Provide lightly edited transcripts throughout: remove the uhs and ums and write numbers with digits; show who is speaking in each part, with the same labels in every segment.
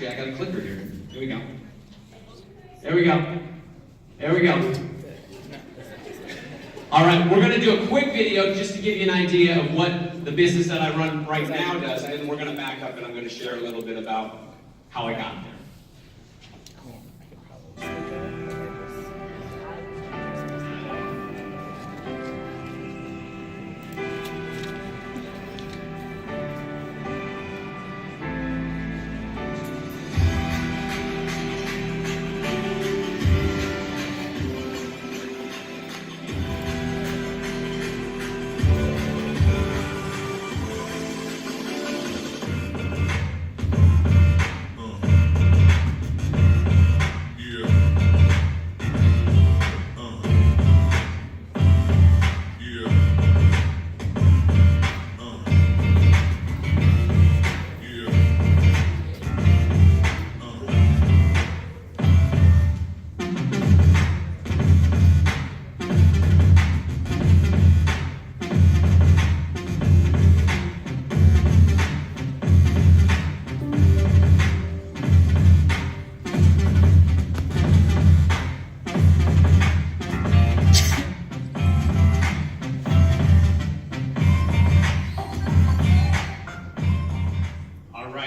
Speaker 1: I got a clicker here. Here we go. There we go. There we go. All right, we're going to do a quick video just to give you an idea of what the business that I run right now does, and then we're going to back up and I'm going to share a little bit about how I got there.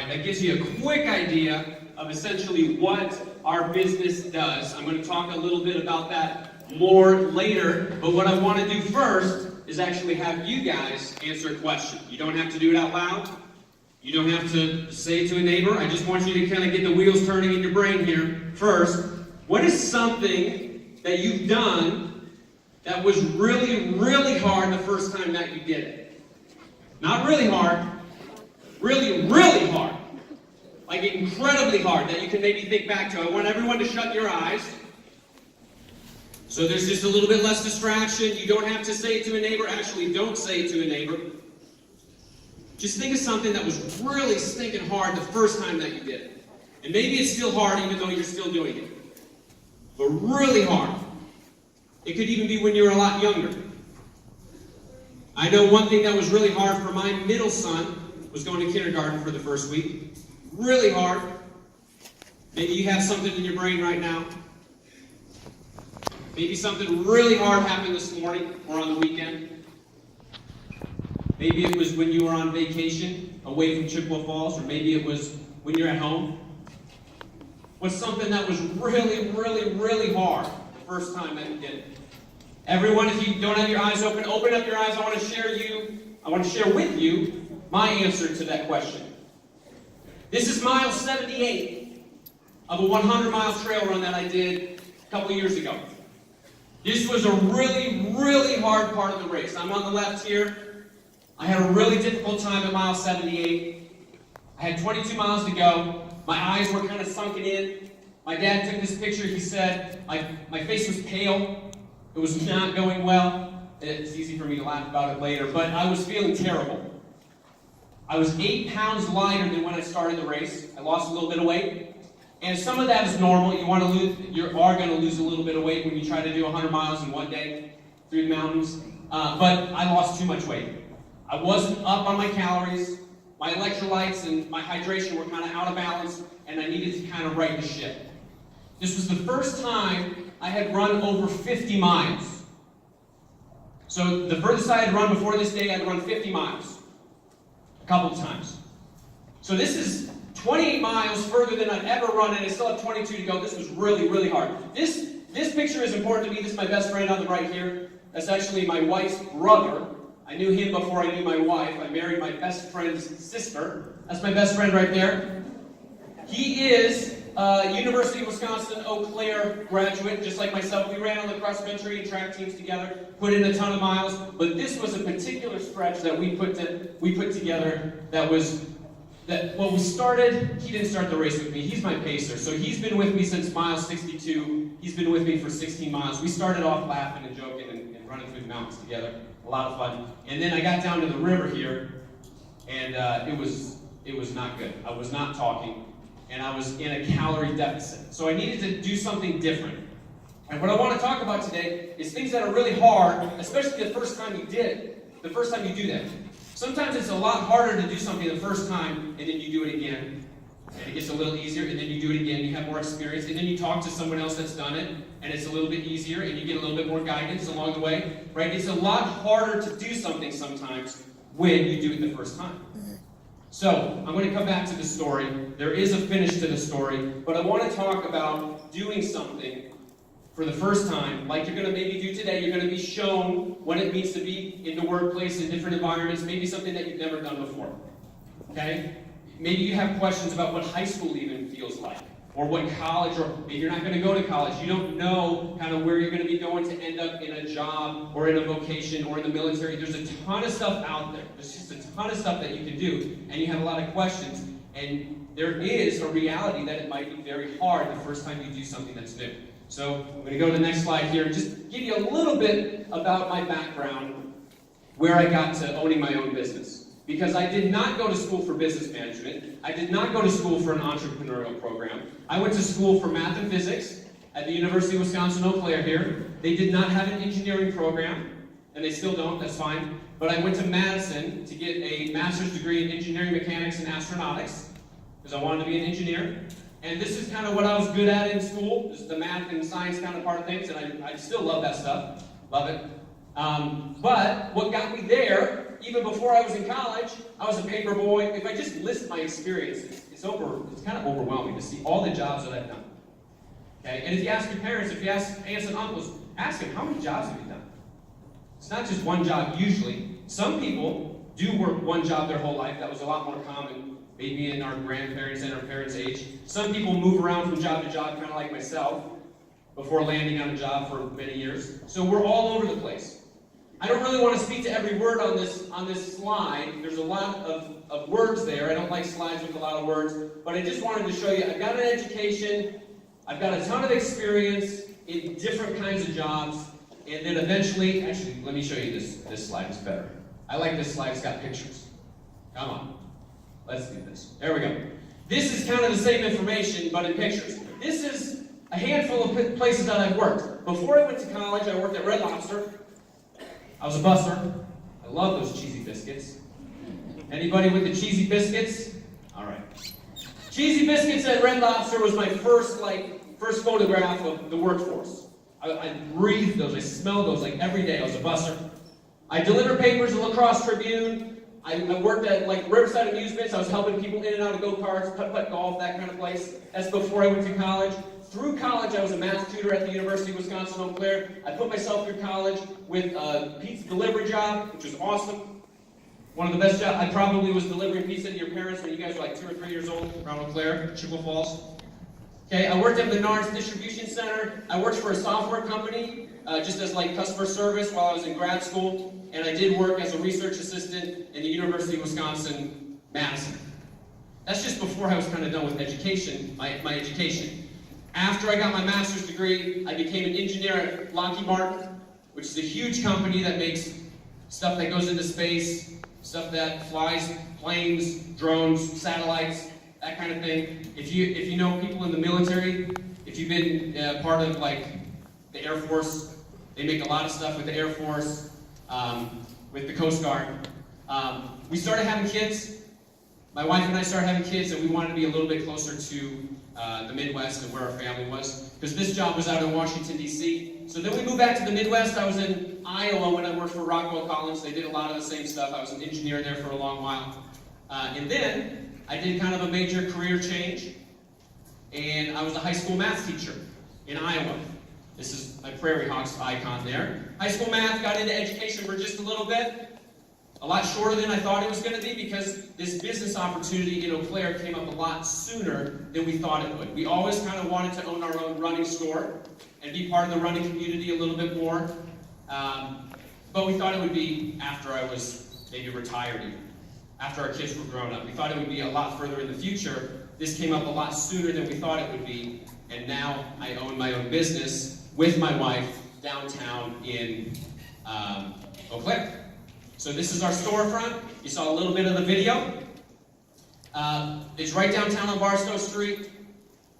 Speaker 1: That gives you a quick idea of essentially what our business does. I'm going to talk a little bit about that more later, but what I want to do first is actually have you guys answer a question. You don't have to do it out loud. You don't have to say it to a neighbor. I just want you to kind of get the wheels turning in your brain here. First, what is something that you've done that was really, really hard the first time that you did it? Not really hard, really, really hard. Like incredibly hard that you can maybe think back to. I want everyone to shut your eyes. So there's just a little bit less distraction. You don't have to say it to a neighbor. Actually, don't say it to a neighbor. Just think of something that was really stinking hard the first time that you did it. And maybe it's still hard even though you're still doing it. But really hard. It could even be when you were a lot younger. I know one thing that was really hard for my middle son was going to kindergarten for the first week. Really hard. Maybe you have something in your brain right now. Maybe something really hard happened this morning or on the weekend. Maybe it was when you were on vacation away from Chippewa Falls, or maybe it was when you're at home. What's something that was really, really, really hard the first time that you did it? Everyone, if you don't have your eyes open up your eyes. I want to share with you my answer to that question. This is mile 78 of a 100-mile trail run that I did a couple years ago. This was a really, really hard part of the race. I'm on the left here. I had a really difficult time at mile 78. I had 22 miles to go. My eyes were kind of sunken in. My dad took this picture. He said my face was pale. It was not going well. It's easy for me to laugh about it later, but I was feeling terrible. I was 8 pounds lighter than when I started the race. I lost a little bit of weight. And some of that is normal. You are going to lose a little bit of weight when you try to do 100 miles in one day through the mountains. But I lost too much weight. I wasn't up on my calories. My electrolytes and my hydration were kind of out of balance, and I needed to kind of right the ship. This was the first time I had run over 50 miles. So the furthest I had run before this day, I'd run 50 miles. A couple of times. So this is 28 miles further than I'd ever run, and I still have 22 to go. This was really, really hard. This picture is important to me. This is my best friend on the right here. That's actually my wife's brother. I knew him before I knew my wife. I married my best friend's sister. That's my best friend right there. He is University of Wisconsin Eau Claire graduate, just like myself. We ran on the cross country and track teams together, put in a ton of miles, but this was a particular stretch that we put together we started. He didn't start the race with me. He's my pacer, so he's been with me since mile 62. He's been with me for 16 miles. We started off laughing and joking and running through the mountains together. A lot of fun. And then I got down to the river here, and it was not good. I was not talking, and I was in a calorie deficit. So I needed to do something different. And what I want to talk about today is things that are really hard, especially the first time you did it, the first time you do that. Sometimes it's a lot harder to do something the first time, and then you do it again. and it gets a little easier, and then you do it again, you have more experience, and then you talk to someone else that's done it, and it's a little bit easier, and you get a little bit more guidance along the way, right? It's a lot harder to do something sometimes when you do it the first time. So, I'm going to come back to the story. There is a finish to the story, but I want to talk about doing something for the first time, like you're going to maybe do today. You're going to be shown what it means to be in the workplace, in different environments, maybe something that you've never done before. Okay? Maybe you have questions about what high school even feels like, or what college, or maybe you're not going to go to college. You don't know kind of where you're going to be going to end up in a job, or in a vocation, or in the military. There's a ton of stuff out there. There's just a ton of stuff that you can do, and you have a lot of questions, and there is a reality that it might be very hard the first time you do something that's new. So I'm going to go to the next slide here, just give you a little bit about my background, where I got to owning my own business. Because I did not go to school for business management. I did not go to school for an entrepreneurial program. I went to school for math and physics at the University of Wisconsin, Eau Claire here. They did not have an engineering program, and they still don't, that's fine. But I went to Madison to get a master's degree in engineering, mechanics, and astronautics, because I wanted to be an engineer. And this is kind of what I was good at in school, just the math and science kind of part of things, and I still love that stuff, love it. But what got me there, even before I was in college, I was a paper boy. If I just list my experience, it's kind of overwhelming to see all the jobs that I've done. Okay? And if you ask your parents, if you ask aunts and uncles, ask them, how many jobs have you done? It's not just one job usually. Some people do work one job their whole life. That was a lot more common maybe in our grandparents and our parents' age. Some people move around from job to job, kind of like myself, before landing on a job for many years. So we're all over the place. I don't really want to speak to every word on this slide. There's a lot of words there. I don't like slides with a lot of words, but I just wanted to show you, I've got an education, I've got a ton of experience in different kinds of jobs, and then eventually, actually, let me show you this slide, it's better. I like this slide, it's got pictures. Come on. Let's do this. There we go. This is kind of the same information, but in pictures. This is a handful of places that I've worked. Before I went to college, I worked at Red Lobster. I was a busser. I love those cheesy biscuits. Anybody with the cheesy biscuits? All right. Cheesy biscuits at Red Lobster was my first photograph of the workforce. I breathed those. I smelled those like every day. I was a busser. I delivered papers at La Crosse Tribune. I worked at Riverside Amusements. I was helping people in and out of go-karts, putt-putt golf, that kind of place. That's before I went to college. Through college, I was a math tutor at the University of Wisconsin, Eau Claire. I put myself through college with a pizza delivery job, which was awesome. One of the best jobs. I probably was delivering pizza to your parents when you guys were like 2 or 3 years old around Eau Claire, Chippewa Falls. Okay, I worked at Menards Distribution Center. I worked for a software company, just as customer service while I was in grad school. And I did work as a research assistant in the University of Wisconsin, Madison. That's just before I was kind of done with education, my education. After I got my master's degree, I became an engineer at Lockheed Martin, which is a huge company that makes stuff that goes into space, stuff that flies planes, drones, satellites, that kind of thing. If you know people in the military, if you've been part of the Air Force, they make a lot of stuff with the Air Force, with the Coast Guard. We started having kids. My wife and I started having kids, and we wanted to be a little bit closer to the Midwest and where our family was, because this job was out in Washington, D.C. So then we moved back to the Midwest. I was in Iowa when I worked for Rockwell Collins. They did a lot of the same stuff. I was an engineer there for a long while. And then I did kind of a major career change, and I was a high school math teacher in Iowa. This is my Prairie Hawks icon there. High school math, got into education for just a little bit. A lot shorter than I thought it was going to be, because this business opportunity in Eau Claire came up a lot sooner than we thought it would. We always kind of wanted to own our own running store and be part of the running community a little bit more. But we thought it would be after I was maybe retired, even, after our kids were grown up. We thought it would be a lot further in the future. This came up a lot sooner than we thought it would be. And now I own my own business with my wife downtown in Eau Claire. So this is our storefront. You saw a little bit of the video. It's right downtown on Barstow Street,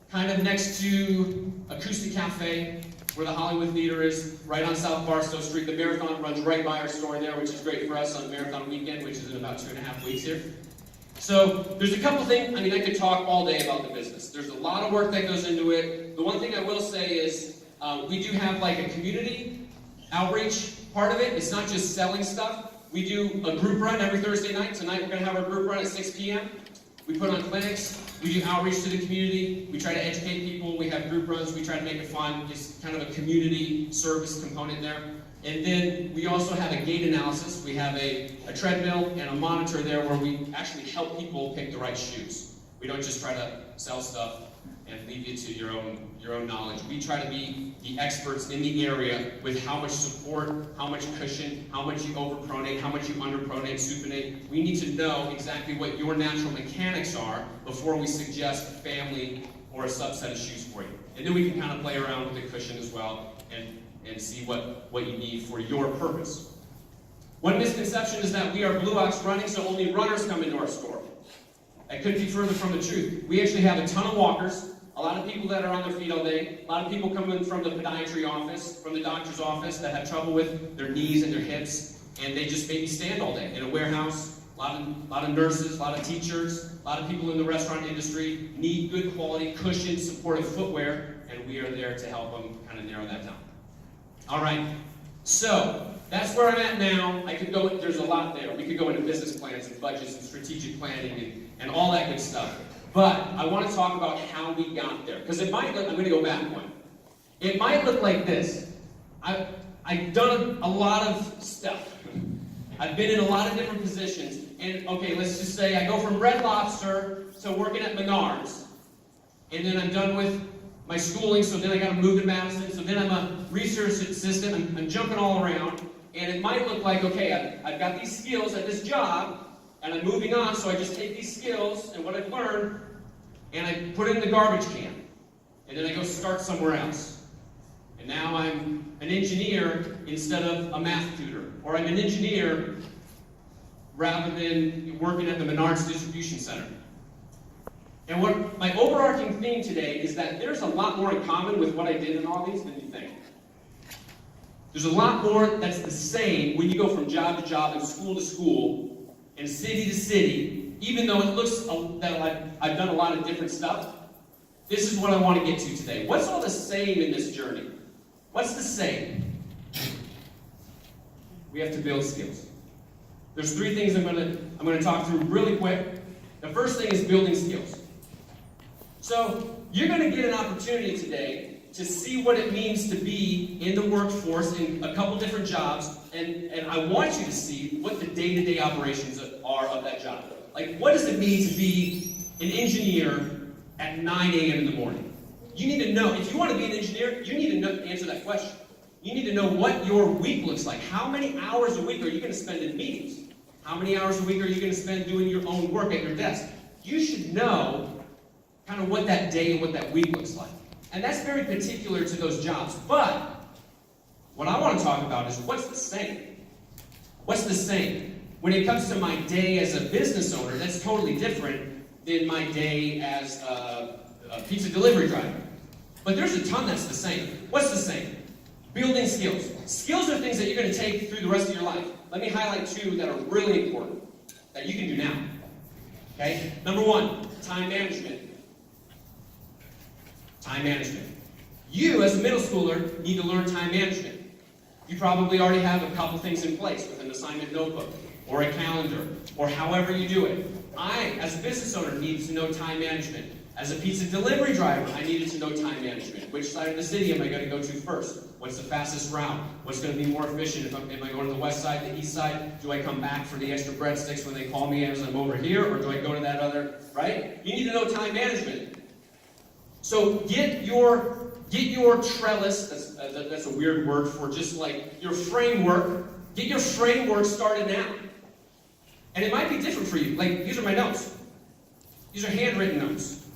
Speaker 1: kind of next to Acoustic Cafe, where the Hollywood Theater is, right on South Barstow Street. The marathon runs right by our store there, which is great for us on marathon weekend, which is in about 2.5 weeks here. So there's a couple things, I could talk all day about the business. There's a lot of work that goes into it. The one thing I will say is we do have like a community outreach part of it. It's not just selling stuff. We do a group run every Thursday night. Tonight we're going to have our group run at 6 p.m. We put on clinics. We do outreach to the community. We try to educate people. We have group runs. We try to make it fun. It's kind of a community service component there. And then we also have a gait analysis. We have a treadmill and a monitor there where we actually help people pick the right shoes. We don't just try to sell stuff and leave you to your own knowledge. We try to be the experts in the area with how much support, how much cushion, how much you overpronate, how much you underpronate, supinate. We need to know exactly what your natural mechanics are before we suggest a family or a subset of shoes for you. And then we can kind of play around with the cushion as well and see what you need for your purpose. One misconception is that we are Blue Ox Running, so only runners come into our store. That couldn't be further from the truth. We actually have a ton of walkers, a lot of people that are on their feet all day, a lot of people come in from the podiatry office, from the doctor's office that have trouble with their knees and their hips, and they just maybe stand all day. In a warehouse, a lot of nurses, a lot of teachers, a lot of people in the restaurant industry need good quality, cushioned, supportive footwear, and we are there to help them kind of narrow that down. All right, so that's where I'm at now. I could go, there's a lot there. We could go into business plans and budgets and strategic planning and all that good stuff. But I want to talk about how we got there. Because it might look, I'm going to go back one. It might look like this. I've done a lot of stuff. I've been in a lot of different positions. And okay, let's just say I go from Red Lobster to working at Menards. And then I'm done with my schooling, so then I got to move to Madison, so then I'm a research assistant, I'm jumping all around, and it might look like, okay, I've got these skills at this job, and I'm moving on, so I just take these skills and what I've learned, and I put it in the garbage can, and then I go start somewhere else. And now I'm an engineer instead of a math tutor, or I'm an engineer rather than working at the Menards Distribution Center. And what my overarching theme today is that there's a lot more in common with what I did in all these than you think. There's a lot more that's the same when you go from job to job and school to school and city to city, even though it looks that I've done a lot of different stuff. This is what I want to get to today. What's all the same in this journey? What's the same? We have to build skills. There's three things I'm going to talk through really quick. The first thing is building skills. So you're going to get an opportunity today to see what it means to be in the workforce in a couple different jobs, and I want you to see what the day-to-day operations are of that job. Like, what does it mean to be an engineer at 9 a.m. in the morning? You need to know, if you want to be an engineer, you need to know, answer that question. You need to know what your week looks like. How many hours a week are you going to spend in meetings? How many hours a week are you going to spend doing your own work at your desk? You should know kind of what that day and what that week looks like. And that's very particular to those jobs. But what I want to talk about is what's the same? What's the same? When it comes to my day as a business owner, that's totally different than my day as a pizza delivery driver. But there's a ton that's the same. What's the same? Building skills. Skills are things that you're going to take through the rest of your life. Let me highlight two that are really important that you can do now. Okay? Number one, time management. Time management. You, as a middle schooler, need to learn time management. You probably already have a couple things in place with an assignment notebook, or a calendar, or however you do it. I, as a business owner, need to know time management. As a pizza delivery driver, I needed to know time management. Which side of the city am I going to go to first? What's the fastest route? What's going to be more efficient? Am I going to the west side, the east side? Do I come back for the extra breadsticks when they call me as I'm over here? Or do I go to that other, right? You need to know time management. So get your trellis, that's a weird word for just like your framework. Get your framework started now. And it might be different for you. Like, these are my notes. These are handwritten notes.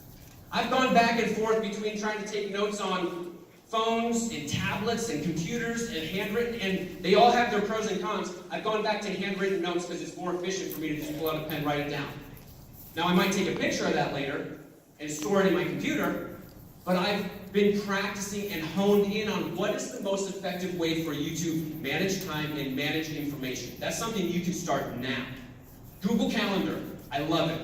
Speaker 1: I've gone back and forth between trying to take notes on phones and tablets and computers and handwritten, and they all have their pros and cons. I've gone back to handwritten notes because it's more efficient for me to just pull out a pen, write it down. Now, I might take a picture of that later and store it in my computer, but I've been practicing and honed in on what is the most effective way for you to manage time and manage information. That's something you can start now. Google Calendar, I love it.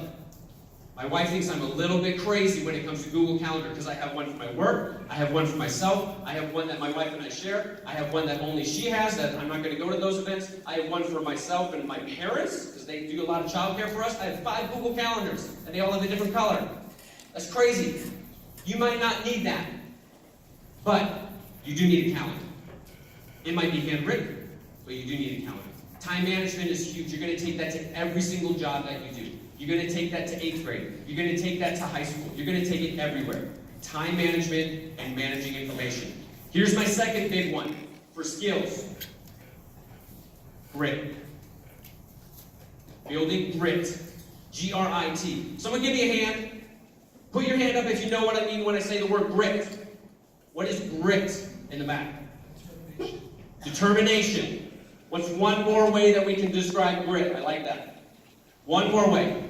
Speaker 1: My wife thinks I'm a little bit crazy when it comes to Google Calendar because I have one for my work, I have one for myself, I have one that my wife and I share, I have one that only she has that I'm not going to go to those events, I have one for myself and my parents because they do a lot of childcare for us. I have 5 Google Calendars and they all have a different color. That's crazy. You might not need that, but you do need a calendar. It might be handwritten, but you do need a calendar. Time management is huge. You're going to take that to every single job that you do. You're going to take that to 8th grade. You're going to take that to high school. You're going to take it everywhere. Time management and managing information. Here's my second big one for skills. Grit. Building grit. G-R-I-T. Someone give me a hand. Put your hand up if you know what I mean when I say the word grit. What is grit in the back? Determination. What's one more way that we can describe grit? I like that. One more way.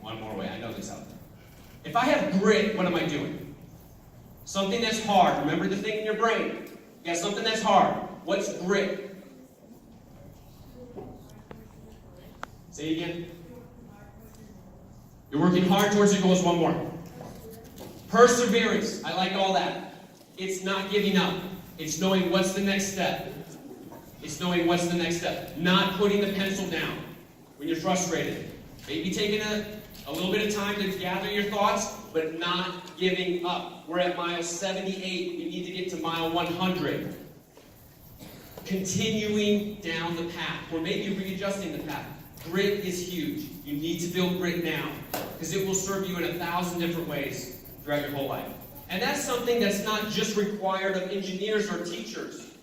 Speaker 1: One more way. I know this out there. If I have grit, what am I doing? Something that's hard. Remember the thing in your brain. You got something that's hard. What's grit? Say it again. You're working hard towards your goals. One more. Perseverance. I like all that. It's not giving up. It's knowing what's the next step. It's knowing what's the next step. Not putting the pencil down when you're frustrated. Maybe taking a little bit of time to gather your thoughts, but not giving up. We're at mile 78. We need to get to mile 100. Continuing down the path, or maybe readjusting the path. Grit is huge. You need to build grit now, because it will serve you in 1,000 different ways throughout your whole life. And that's something that's not just required of engineers or teachers,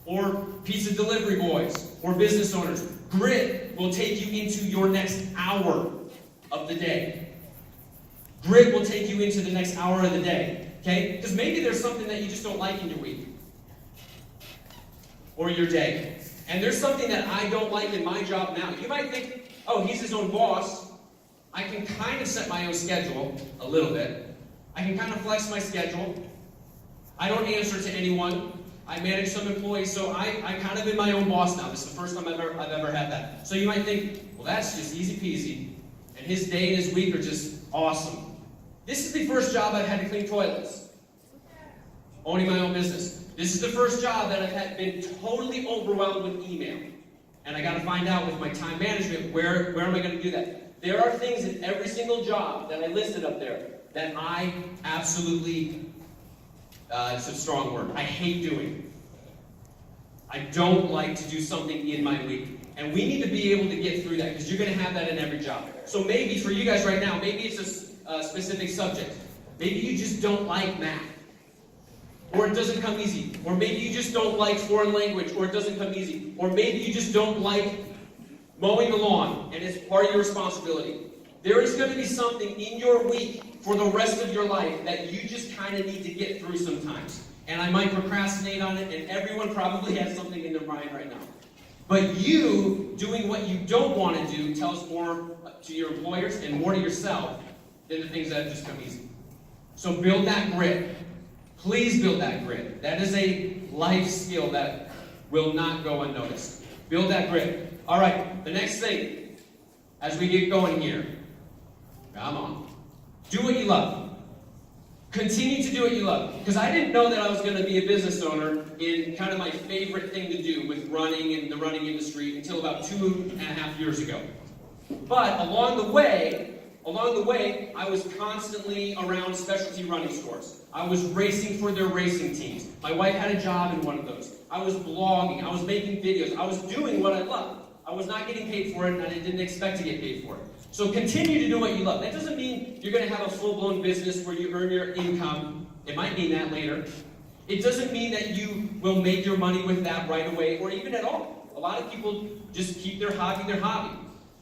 Speaker 1: or pizza delivery boys, or business owners. Grit will take you into your next hour of the day. Grit will take you into the next hour of the day, okay? Because maybe there's something that you just don't like in your week, or your day. And there's something that I don't like in my job now. You might think, oh, he's his own boss. I can kind of set my own schedule a little bit. I can kind of flex my schedule. I don't answer to anyone. I manage some employees, so I kind of am my own boss now. This is the first time I've ever had that. So you might think, well, that's just easy peasy, and his day and his week are just awesome. This is the first job I've had to clean toilets, owning my own business. This is the first job that I've been totally overwhelmed with email, and I got to find out with my time management where am I going to do that. There are things in every single job that I listed up there that I absolutely, it's a strong word, I hate doing. I don't like to do something in my week. And we need to be able to get through that, because you're going to have that in every job. So maybe for you guys right now, maybe it's a specific subject. Maybe you just don't like math, or it doesn't come easy. Or maybe you just don't like foreign language, or it doesn't come easy. Or maybe you just don't like mowing the lawn, and it's part of your responsibility. There is going to be something in your week for the rest of your life that you just kind of need to get through sometimes. And I might procrastinate on it, and everyone probably has something in their mind right now. But you doing what you don't want to do tells more to your employers and more to yourself than the things that just come easy. So build that grit. Please build that grit. That is a life skill that will not go unnoticed. Build that grit. All right, the next thing, as we get going here, come on. Do what you love. Continue to do what you love. Because I didn't know that I was going to be a business owner in kind of my favorite thing to do with running and the running industry until about 2.5 years ago. But along the way, I was constantly around specialty running stores. I was racing for their racing teams. My wife had a job in one of those. I was blogging. I was making videos. I was doing what I loved. I was not getting paid for it, and I didn't expect to get paid for it. So continue to do what you love. That doesn't mean you're going to have a full-blown business where you earn your income. It might mean that later. It doesn't mean that you will make your money with that right away or even at all. A lot of people just keep their hobby.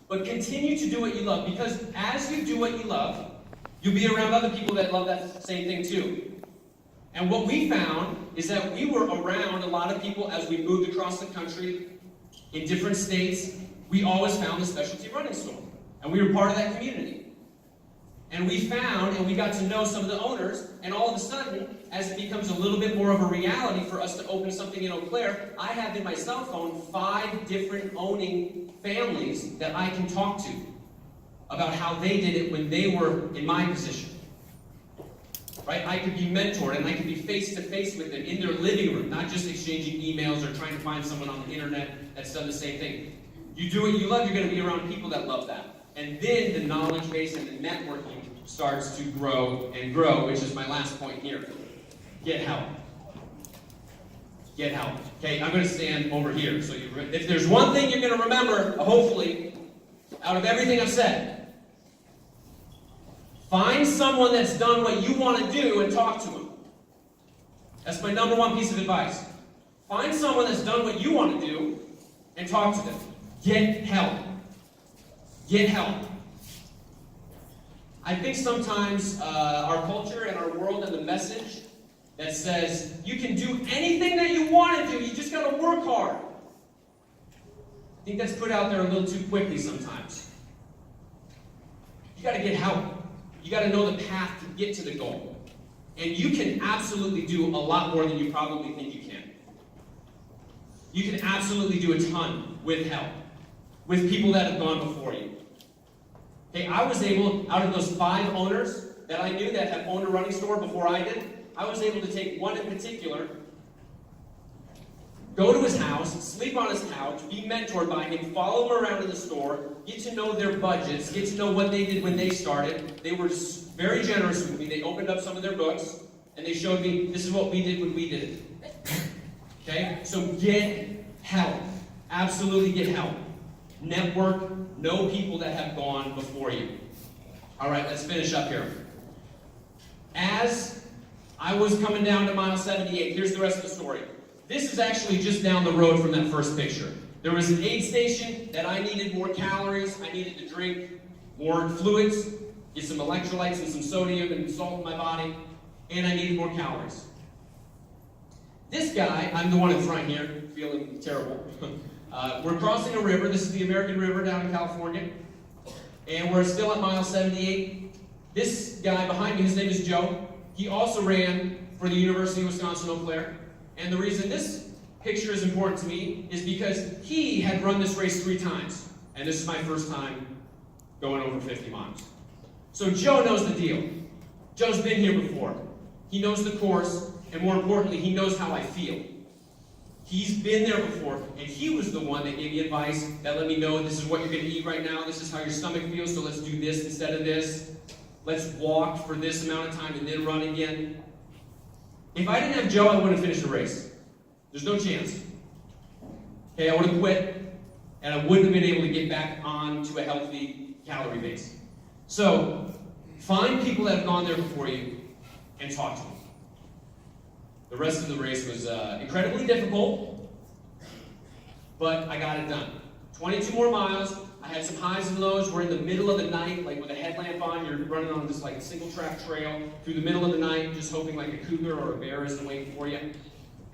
Speaker 1: But continue to do what you love, because as you do what you love, you'll be around other people that love that same thing too. And what we found is that we were around a lot of people as we moved across the country in different states. We always found a specialty running store. And we were part of that community. And we found, and we got to know some of the owners, and all of a sudden, as it becomes a little bit more of a reality for us to open something in Eau Claire, I have in my cell phone 5 different owning families that I can talk to. about how they did it when they were in my position. Right? I could be mentored and I could be face-to-face with them in their living room, not just exchanging emails or trying to find someone on the internet that's done the same thing. You do what you love, you're going to be around people that love that. And then the knowledge base and the networking starts to grow and grow, which is my last point here. Get help. Get help. Okay, I'm going to stand over here. So if there's one thing you're going to remember, hopefully, out of everything I've said, find someone that's done what you want to do and talk to them. That's my number one piece of advice. Find someone that's done what you want to do and talk to them. Get help. Get help. I think sometimes our culture and our world and the message that says you can do anything that you want to do, you just got to work hard. I think that's put out there a little too quickly sometimes. You got to get help. You got to know the path to get to the goal. And you can absolutely do a lot more than you probably think you can. You can absolutely do a ton with help, with people that have gone before you. Okay, I was able, out of those 5 owners that I knew that had owned a running store before I did, I was able to take one in particular, go to his house, sleep on his couch, be mentored by him, follow him around in the store, get to know their budgets, get to know what they did when they started. They were very generous with me. They opened up some of their books, and they showed me, this is what we did when we did it. Okay? So get help. Absolutely get help. Network. Know people that have gone before you. All right, let's finish up here. As I was coming down to mile 78, here's the rest of the story. This is actually just down the road from that first picture. There was an aid station that I needed more calories. I needed to drink more fluids, get some electrolytes and some sodium and salt in my body, and I needed more calories. This guy, I'm the one in front here, feeling terrible. We're crossing a river. This is the American River down in California. And we're still at mile 78. This guy behind me, his name is Joe. He also ran for the University of Wisconsin, Eau Claire. And the reason this picture is important to me is because he had run this race 3 times. And this is my first time going over 50 miles. So Joe knows the deal. Joe's been here before. He knows the course, and more importantly, he knows how I feel. He's been there before, and he was the one that gave me advice that let me know this is what you're going to eat right now, this is how your stomach feels, so let's do this instead of this. Let's walk for this amount of time and then run again. If I didn't have Joe, I wouldn't have finished the race. There's no chance. Okay, I would have quit, and I wouldn't have been able to get back onto a healthy calorie base. So, find people that have gone there before you and talk to them. The rest of the race was incredibly difficult, but I got it done. 22 more miles. I had some highs and lows. We're in the middle of the night, like with a headlamp on. You're running on this like single track trail through the middle of the night, just hoping like a cougar or a bear isn't waiting for you.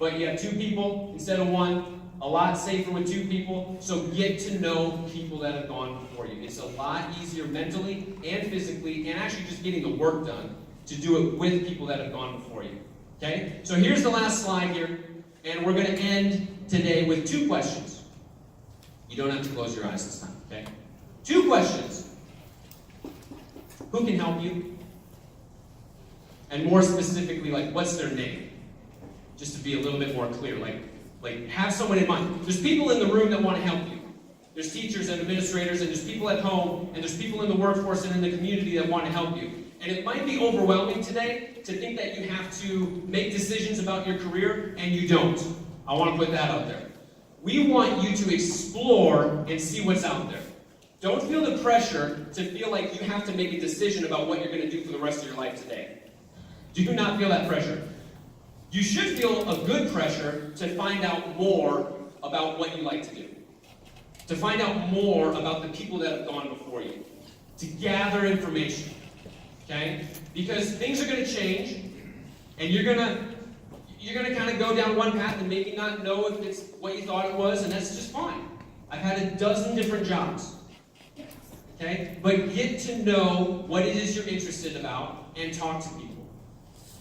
Speaker 1: But you have 2 people instead of 1. A lot safer with 2 people. So get to know people that have gone before you. It's a lot easier mentally and physically, and actually just getting the work done to do it with people that have gone before you. Okay? So here's the last slide here, and we're going to end today with 2 questions. You don't have to close your eyes this time, okay? 2 questions. Who can help you? And more specifically, like, what's their name? Just to be a little bit more clear, like have someone in mind. There's people in the room that want to help you. There's teachers and administrators, and there's people at home, and there's people in the workforce and in the community that want to help you. And it might be overwhelming today to think that you have to make decisions about your career, and you don't. I want to put that out there. We want you to explore and see what's out there. Don't feel the pressure to feel like you have to make a decision about what you're going to do for the rest of your life today. Do not feel that pressure. You should feel a good pressure to find out more about what you like to do. To find out more about the people that have gone before you. To gather information. Okay? Because things are going to change, and you're going to kind of go down one path and maybe not know if it's what you thought it was, and that's just fine. I've had a dozen different jobs. Okay? But get to know what it is you're interested about and talk to people.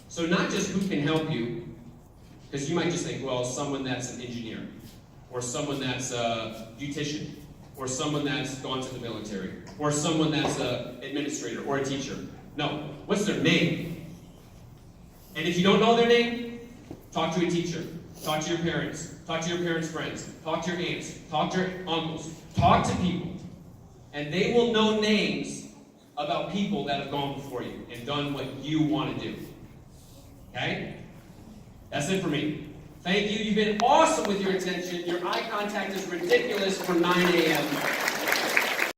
Speaker 1: So not just who can help you, because you might just think, well, someone that's an engineer, or someone that's a beautician, or someone that's gone to the military, or someone that's an administrator or a teacher. No, what's their name? And if you don't know their name, talk to a teacher, talk to your parents, talk to your parents' friends, talk to your aunts, talk to your uncles, talk to people. And they will know names about people that have gone before you and done what you want to do. Okay? That's it for me. Thank you. You've been awesome with your attention. Your eye contact is ridiculous for 9 a.m.